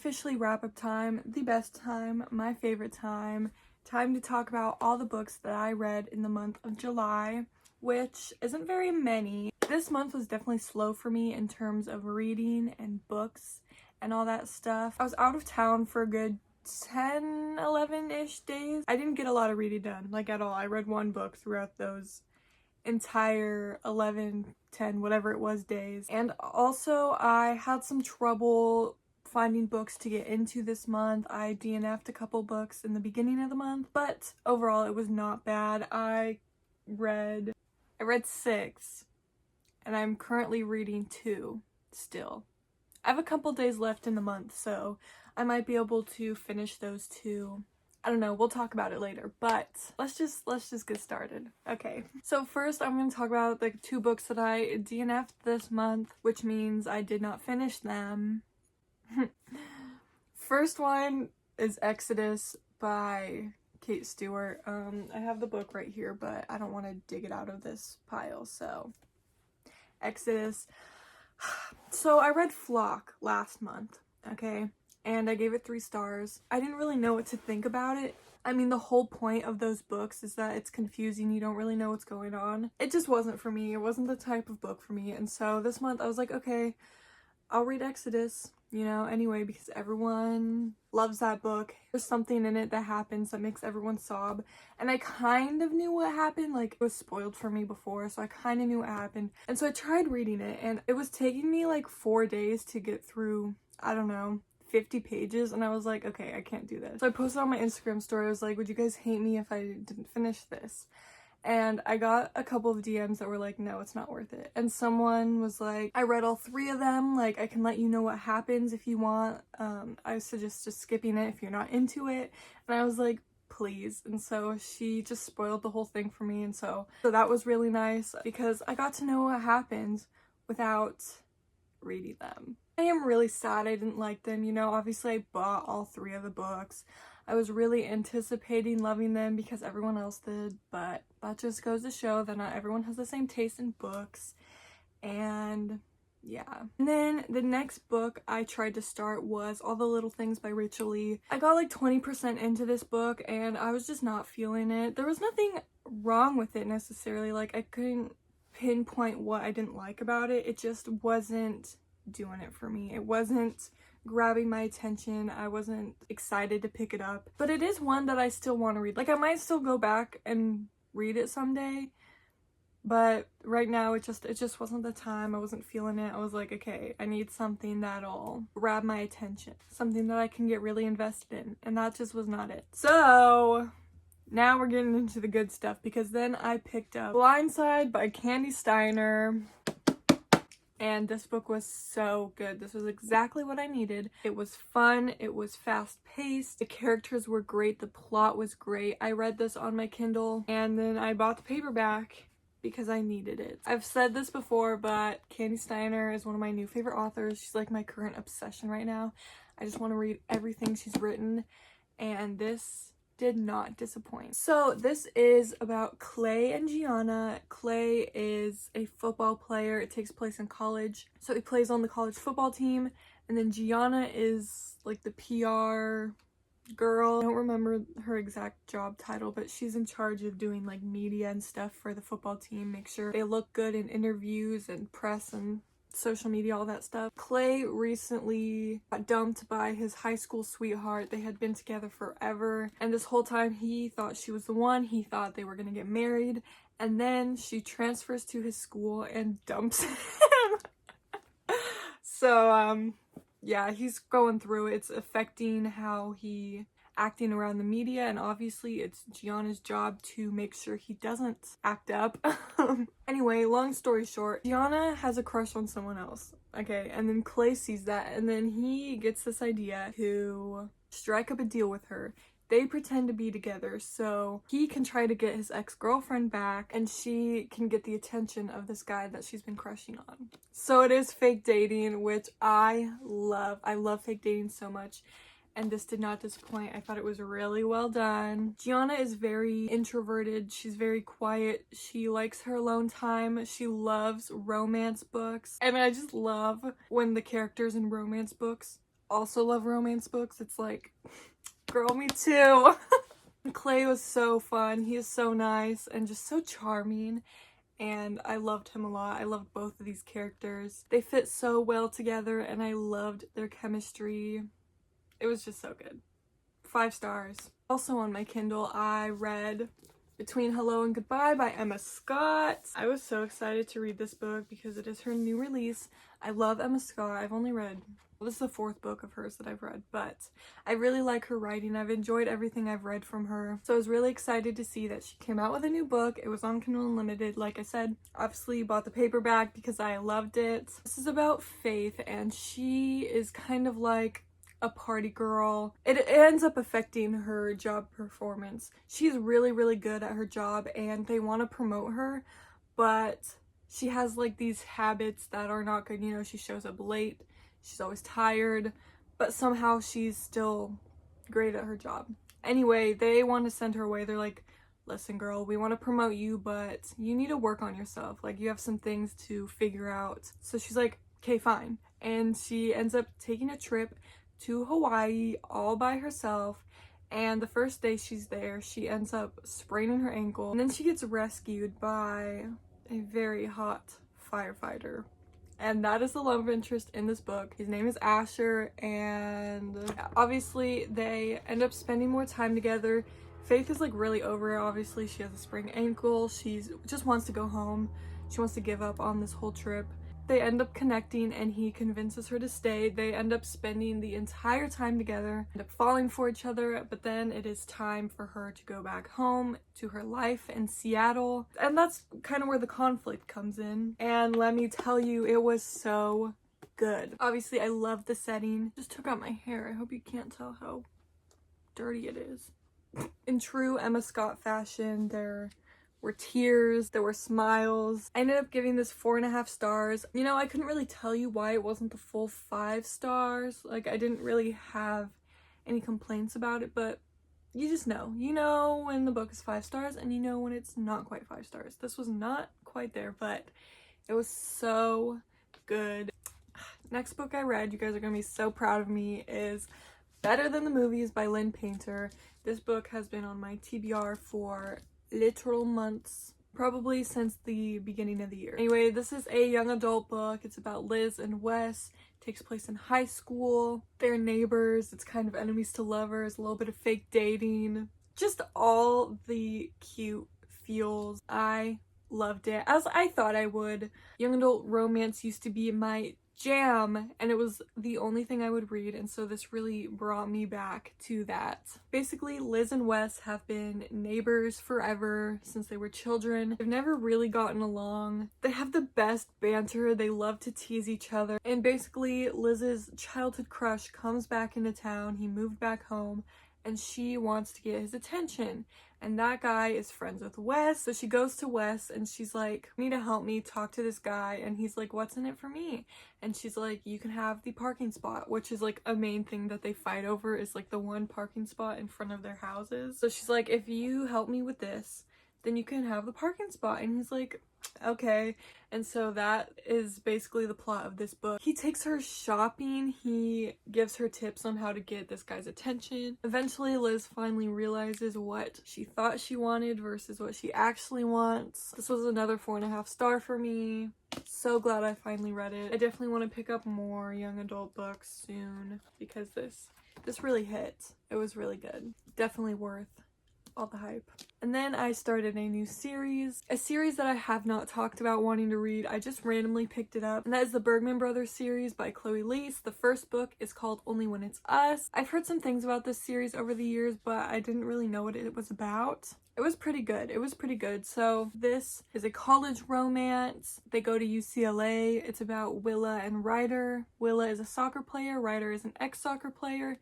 officially wrap-up time, the best time, my favorite time. Time to talk about all the books that I read in the month of July, which isn't very many. This month was definitely slow for me in terms of reading and books and all that stuff. I was out of town for a good 10, 11-ish days. I didn't get a lot of reading done, like at all. I read one book throughout those entire 11, 10, whatever it was days. And also I had some trouble finding books to get into this month. I DNF'd a couple books in the beginning of the month, but overall it was not bad. I read 6, and I'm currently reading 2 still. I have a couple days left in the month, so I might be able to finish those 2. I don't know, we'll talk about it later, but let's just get started. Okay, so first I'm going to talk about the 2 books that I DNF'd this month, which means I did not finish them. First one is Exodus by Kate Stewart. I have the book right here, but I don't want to dig it out of this pile, so Exodus. So I read Flock last month, okay, and I gave it 3 stars. I didn't really know what to think about it. I mean, the whole point of those books is that it's confusing, you don't really know what's going on. It just wasn't for me. It wasn't the type of book for me, and so this month I was like, okay, I'll read Exodus, you know, anyway, because everyone loves that book. There's something in it that happens that makes everyone sob, and I kind of knew what happened. Like, it was spoiled for me before, so I kind of knew what happened, and so I tried reading it, and it was taking me like 4 days to get through, I don't know, 50 pages, and I was like, okay, I can't do this. So I posted on my Instagram story, I was like, would you guys hate me if I didn't finish this? And I got a couple of DMs that were like, no, it's not worth it. And someone was like, I read all 3 of them, like, I can let you know what happens if you want. I suggest just skipping it if you're not into it. And I was like, please. And so she just spoiled the whole thing for me, and so that was really nice because I got to know what happens without reading them. I am really sad I didn't like them, you know. Obviously I bought all 3 of the books. I was really anticipating loving them because everyone else did, but that just goes to show that not everyone has the same taste in books. And yeah. And then the next book I tried to start was All the Little Things by Rachel Lee. I got like 20% into this book and I was just not feeling it. There was nothing wrong with it necessarily. Like, I couldn't pinpoint what I didn't like about it. It just wasn't doing it for me. It wasn't grabbing my attention. I wasn't excited to pick it up, but it is one that I still want to read. Like, I might still go back and read it someday, but right now it just wasn't the time. I wasn't feeling it. I was like, okay, I need something that'll grab my attention, something that I can get really invested in, and that just was not it. So now we're getting into the good stuff, because then I picked up Blindside by Candy Steiner. And this book was so good. This was exactly what I needed. It was fun. It was fast-paced. The characters were great. The plot was great. I read this on my Kindle, and then I bought the paperback because I needed it. I've said this before, but Candy Steiner is one of my new favorite authors. She's like my current obsession right now. I just want to read everything she's written, and this did not disappoint. So this is about Clay and Gianna. Clay is a football player. It takes place in college, so he plays on the college football team, and then Gianna is like the PR girl. I don't remember her exact job title, but she's in charge of doing like media and stuff for the football team, make sure they look good in interviews and press and social media, all that stuff. Clay recently got dumped by his high school sweetheart. They had been together forever, and this whole time he thought she was the one. He thought they were gonna get married, and then she transfers to his school and dumps him. So yeah, he's going through it. It's affecting how he acting around the media, and obviously it's Gianna's job to make sure he doesn't act up. Anyway, long story short, Gianna has a crush on someone else, okay, and then Clay sees that, and then he gets this idea to strike up a deal with her. They pretend to be together so he can try to get his ex-girlfriend back, and she can get the attention of this guy that she's been crushing on. So it is fake dating, which I love. I love fake dating so much. And this did not disappoint. I thought it was really well done. Gianna is very introverted. She's very quiet. She likes her alone time. She loves romance books. And I just love when the characters in romance books also love romance books. It's like, girl, me too. Clay was so fun. He is so nice and just so charming, and I loved him a lot. I loved both of these characters. They fit so well together and I loved their chemistry. It was just so good. 5 stars. Also on my Kindle, I read Between Hello and Goodbye by Emma Scott. I was so excited to read this book because it is her new release. I love Emma Scott. I've only read, well, this is the 4th book of hers that I've read, but I really like her writing. I've enjoyed everything I've read from her. So I was really excited to see that she came out with a new book. It was on Kindle Unlimited, like I said. Obviously bought the paperback because I loved it. This is about Faith, and she is kind of like a party girl. It ends up affecting her job performance. She's really, really good at her job and they want to promote her, but she has like these habits that are not good. You know, she shows up late, she's always tired, but somehow she's still great at her job. Anyway, they want to send her away. They're like, listen girl, we want to promote you, but you need to work on yourself. Like, you have some things to figure out. So she's like, okay, fine. And she ends up taking a trip to Hawaii all by herself, and the first day she's there she ends up spraining her ankle, and then she gets rescued by a very hot firefighter, and that is the love interest in this book. His name is Asher, and obviously they end up spending more time together. Faith is like really over it. Obviously she has a sprained ankle, she just wants to go home, she wants to give up on this whole trip. They end up connecting and he convinces her to stay. They end up spending the entire time together, end up falling for each other, but then it is time for her to go back home to her life in Seattle. And that's kind of where the conflict comes in. And let me tell you, it was so good. Obviously, I love the setting. Just took out my hair. I hope you can't tell how dirty it is. In true Emma Scott fashion, there were tears, there were smiles. I ended up giving this 4.5 stars. You know, I couldn't really tell you why it wasn't the full 5 stars. Like, I didn't really have any complaints about it, but you just know. You know when the book is 5 stars and you know when it's not quite 5 stars. This was not quite there, but it was so good. Next book I read, you guys are gonna be so proud of me, is Better Than the Movies by Lynn Painter. This book has been on my TBR for literal months, probably since the beginning of the year. Anyway, this is a young adult book. It's about Liz and Wes. It takes place in high school. They're neighbors. It's kind of enemies to lovers, a little bit of fake dating, just all the cute feels. I loved it, as I thought I would. Young adult romance used to be my jam, and it was the only thing I would read, and so this really brought me back to that. Basically, Liz and Wes have been neighbors forever since they were children. They've never really gotten along. They have the best banter. They love to tease each other. And basically, Liz's childhood crush comes back into town. He moved back home, and she wants to get his attention. And that guy is friends with Wes, so she goes to Wes and she's like, you need to help me talk to this guy. And he's like, what's in it for me? And she's like, you can have the parking spot, which is like a main thing that they fight over, is like the one parking spot in front of their houses. So she's like, if you help me with this, then you can have the parking spot. And he's like, okay. And so that is basically the plot of this book. He takes her shopping. He gives her tips on how to get this guy's attention. Eventually, Liz finally realizes what she thought she wanted versus what she actually wants. This was another 4.5 star for me. So glad I finally read it. I definitely want to pick up more young adult books soon because this really hit. It was really good. Definitely worth all the hype. And then I started a new series, a series that I have not talked about wanting to read. I just randomly picked it up, and that is the Bergman Brothers series by Chloe Leese. The first book is called Only When It's Us. I've heard some things about this series over the years, but I didn't really know what it was about. It was pretty good. It was pretty good. So this is a college romance. They go to UCLA. It's about Willa and Ryder. Willa is a soccer player. Ryder is an ex-soccer player.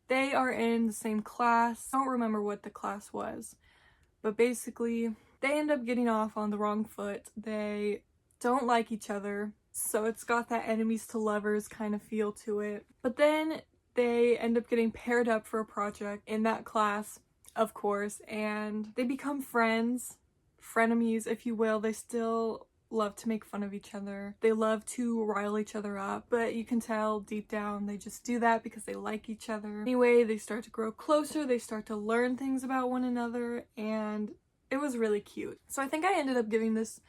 They are in the same class. I don't remember what the class was, but basically they end up getting off on the wrong foot. They don't like each other, so it's got that enemies to lovers kind of feel to it. But then they end up getting paired up for a project in that class, of course, and they become friends, frenemies if you will. They still love to make fun of each other. They love to rile each other up, but you can tell deep down they just do that because they like each other. Anyway, they start to grow closer, they start to learn things about one another, and it was really cute. So I think I ended up giving this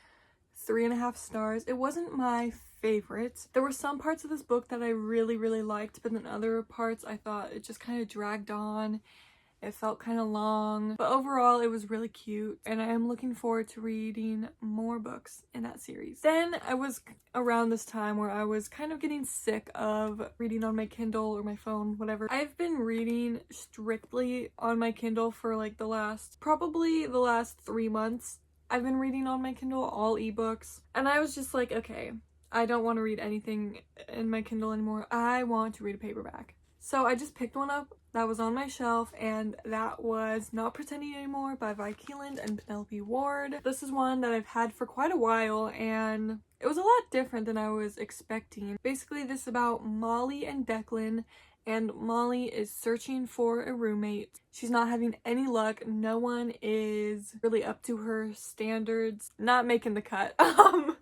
3.5 stars. It wasn't my favorite. There were some parts of this book that I really liked, but then other parts I thought it just kind of dragged on. It felt kind of long, but overall it was really cute, and I am looking forward to reading more books in that series. Then I was around this time where I was kind of getting sick of reading on my Kindle or my phone, whatever. I've been reading strictly on my Kindle for like probably the last 3 months. I've been reading on my Kindle, all ebooks, and I was just like, okay, I don't want to read anything in my Kindle anymore. I want to read a paperback. So I just picked one up that was on my shelf, and that was Not Pretending Anymore by Vi Keeland and Penelope Ward. This is one that I've had for quite a while, and it was a lot different than I was expecting. Basically, this is about Molly and Declan, and Molly is searching for a roommate. She's not having any luck. No one is really up to her standards. Not making the cut.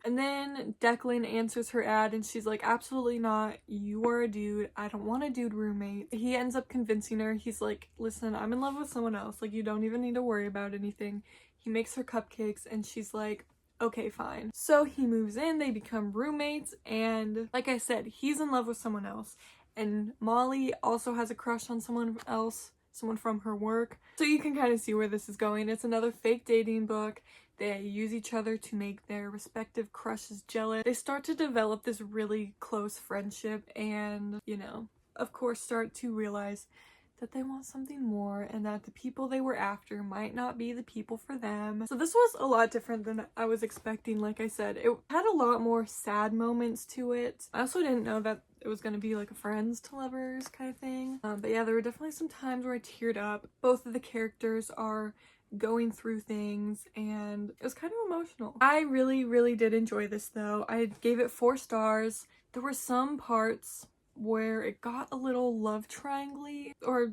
And then Declan answers her ad and she's like, absolutely not. You are a dude. I don't want a dude roommate. He ends up convincing her. He's like, listen, I'm in love with someone else. Like, you don't even need to worry about anything. He makes her cupcakes and she's like, okay, fine. So he moves in, they become roommates, and like I said, he's in love with someone else. And Molly also has a crush on someone else, someone from her work. So you can kind of see where this is going. It's another fake dating book. They use each other to make their respective crushes jealous. They start to develop this really close friendship and, you know, of course start to realize that they want something more and that the people they were after might not be the people for them. So this was a lot different than I was expecting. Like I said, it had a lot more sad moments to it. I also didn't know that it was going to be like a friends to lovers kind of thing. But yeah, there were definitely some times where I teared up. Both of the characters are going through things and it was kind of emotional. I really did enjoy this though. I gave it 4 stars. There were some parts where it got a little love triangle-y or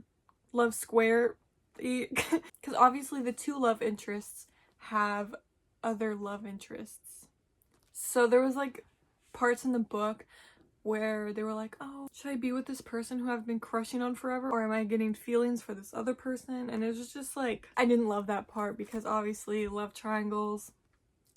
love square because obviously the 2 love interests have other love interests. So there was like parts in the book where they were like, oh, should I be with this person who I've been crushing on forever, or am I getting feelings for this other person? And it was just like, I didn't love that part because obviously love triangles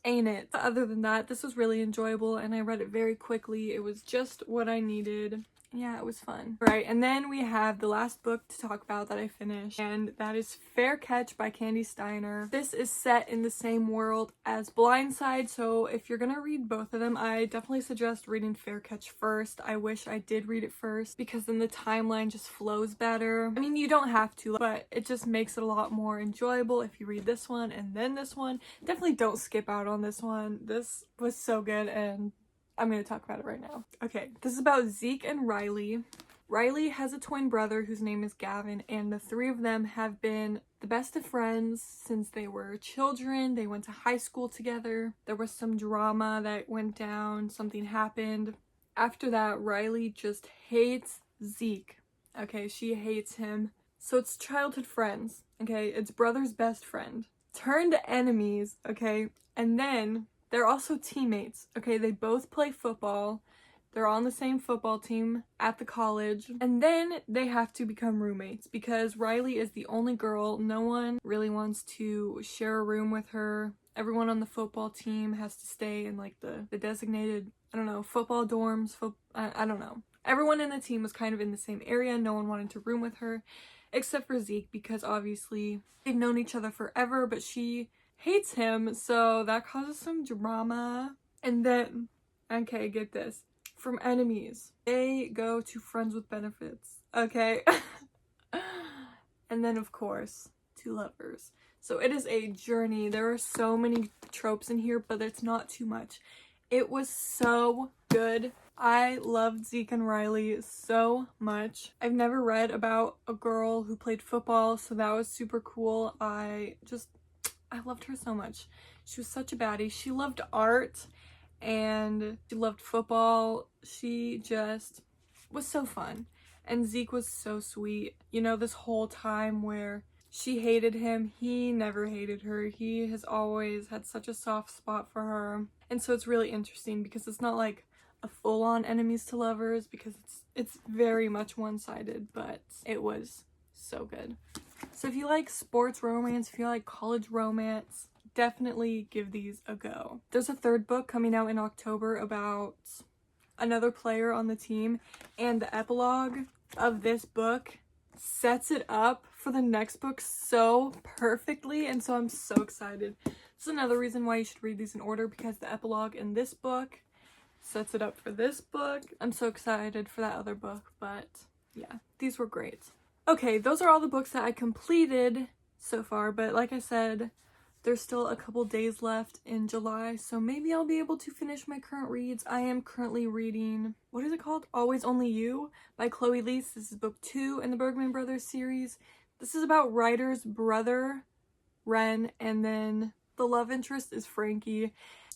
ain't it. But other than that, this was really enjoyable and I read it very quickly. It was just what I needed. Yeah, it was fun. Right, and then we have the last book to talk about that I finished, and that is Fair Catch by Candy Steiner. This is set in the same world as Blindside, so if you're gonna read both of them, I definitely suggest reading Fair Catch first. I wish I did read it first because then the timeline just flows better. I mean, you don't have to, but it just makes it a lot more enjoyable if you read this one and then this one. Definitely don't skip out on this one. This was so good and I'm going to talk about it right now. Okay, this is about Zeke and Riley. Riley has a twin brother whose name is Gavin, and the 3 of them have been the best of friends since they were children. They went to high school together. There was some drama that went down. Something happened. After that, Riley just hates Zeke. Okay, she hates him. So it's childhood friends. Okay, it's brother's best friend. Turned enemies, okay? And then they're also teammates, okay? They both play football. They're on the same football team at the college. And then they have to become roommates because Riley is the only girl. No one really wants to share a room with her. Everyone on the football team has to stay in like the designated, I don't know, football dorms. I don't know. Everyone in the team was kind of in the same area. No one wanted to room with her except for Zeke because obviously they've known each other forever, but she hates him, so that causes some drama. And then, okay, get this, from enemies they go to friends with benefits, okay? And then of course to lovers. So it is a journey. There are so many tropes in here, but it's not too much. It was so good. I loved Zeke and Riley so much. I've never read about a girl who played football, so that was super cool. I loved her so much. She was such a baddie. She loved art and she loved football. She just was so fun. And Zeke was so sweet. You know, this whole time where she hated him, he never hated her. He has always had such a soft spot for her. And so it's really interesting because it's not like a full-on enemies to lovers, because it's very much one-sided, but it was so good. So if you like sports romance, if you like college romance, definitely give these a go. There's a third book coming out in October about another player on the team, and the epilogue of this book sets it up for the next book so perfectly, and so I'm so excited. This is another reason why you should read these in order, because the epilogue in this book sets it up for this book. I'm so excited for that other book, but yeah, these were great. Okay, those are all the books that I completed so far, but like I said, there's still a couple days left in July, so maybe I'll be able to finish my current reads. I am currently reading, what is it called? Always Only You by Chloe Leese. This is book 2 in the Bergman Brothers series. This is about Ryder's brother, Ren, and then the love interest is Frankie.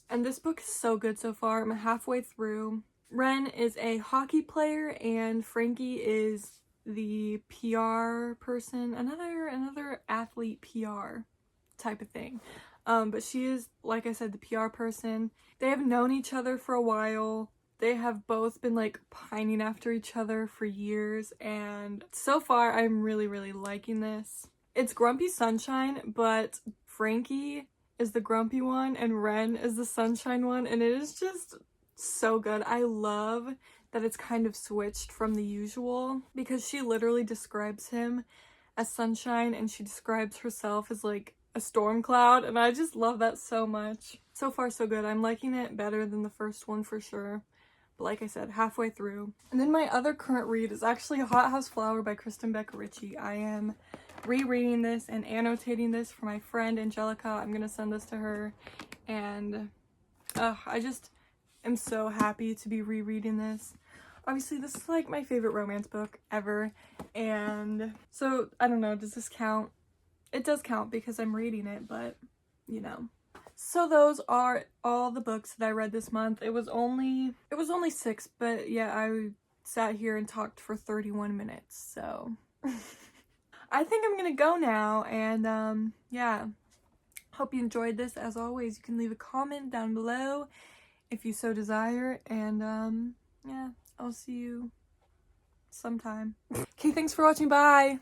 And this book is so good so far. I'm halfway through. Ren is a hockey player and Frankie is the PR person, another athlete PR type of thing. But she is, like I said, the PR person. They have known each other for a while. They have both been like pining after each other for years, and so far I'm really, really liking this. It's Grumpy Sunshine, but Frankie is the grumpy one and Ren is the sunshine one, and it is just so good. I love that it's kind of switched from the usual, because she literally describes him as sunshine and she describes herself as like a storm cloud, and I just love that so much. So far so good. I'm liking it better than the first one for sure, but like I said, halfway through. And then my other current read is actually Hot House Flower by Kristen Becker Ritchie. I am rereading this and annotating this for my friend Angelica. I'm gonna send this to her, and I just am so happy to be rereading this. Obviously, this is like my favorite romance book ever, and so I don't know, does this count? It does count because I'm reading it, but you know. So those are all the books that I read this month. It was only 6, but yeah, I sat here and talked for 31 minutes, so I think I'm gonna go now, and yeah, hope you enjoyed this. As always, you can leave a comment down below if you so desire, and yeah, I'll see you sometime. Okay, thanks for watching, bye!